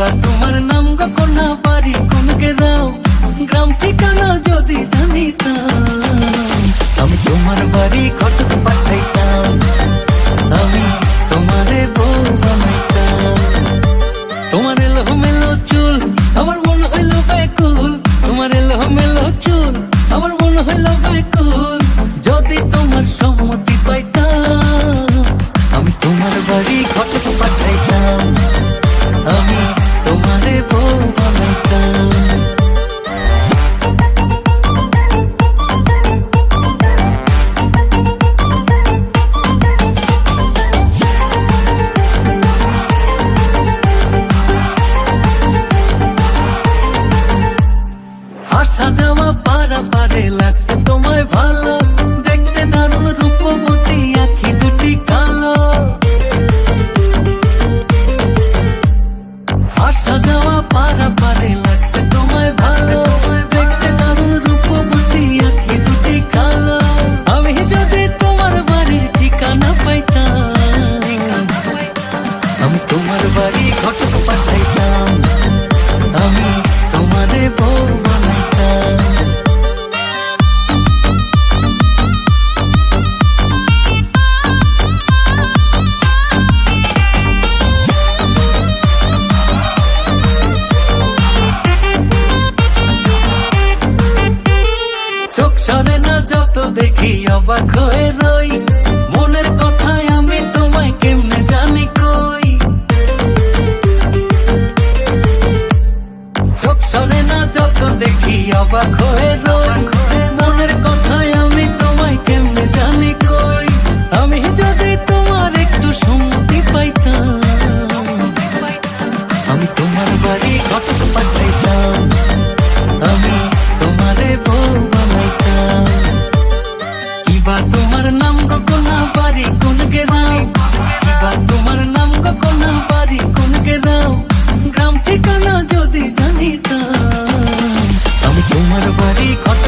কিবা তোমার নাম গো কোনা বাড়ি কোন গেরাও গ্রাম ঠিকানা যদি জানিতাম আমি তোমার বাড়ি ঘটক পাঠাইতাম আমি তোমারে বউ বানাইতাম তোমার এলোমেলো চুল আমার মন হইল ব্যাকুল তোমার এলোমেলো চুল আমার মন হইল ব্যাকুল যদি তোমার সম্মতি পাইতাম আমি তোমার বাড়ি ঘটক পাঠাইতাম আমি তোমারে বউ বানাইতাম আসা যাওয়া পারা পারে লাগছে তোমায় ভালো দেখতে দারুণ রূপবতী আখি দুটি কালো আসা যাওয়া পারা পারে লাগছে তোমায় ভালো দেখতে দারুণ রূপবতী আখি দুটি কালো আমি যদি তোমার বাড়ির ঠিকানা পাইতাম আমি তোমার বাড়ি ঘটক পাঠাইতাম আমি তোমারে বউ বানাইতাম চোখ সরে না যত দেখি অবাক হয়ে রই মনের কথায় আমি তোমায় কেমনে জানি কই চোখ সরে না যত দেখি অবাক হয়ে রই মনের কথায় আমি তোমায় কেমনে জানি কই আমি যদি তোমার একটু সম্মতি পাইতাম আমি তোমার বাড়ি ঘটক পাঠাইতাম আমি তোমারে বউ বানাইতাম কিবা তোমার নাম গো কোনা বাড়ি কোন গেরাও কিবা তোমার নাম গো কোনা বাড়ি কোন গেরাও গ্রাম ঠিকানা যদি জানিতাম আমি তোমার বাড়ি ঘটক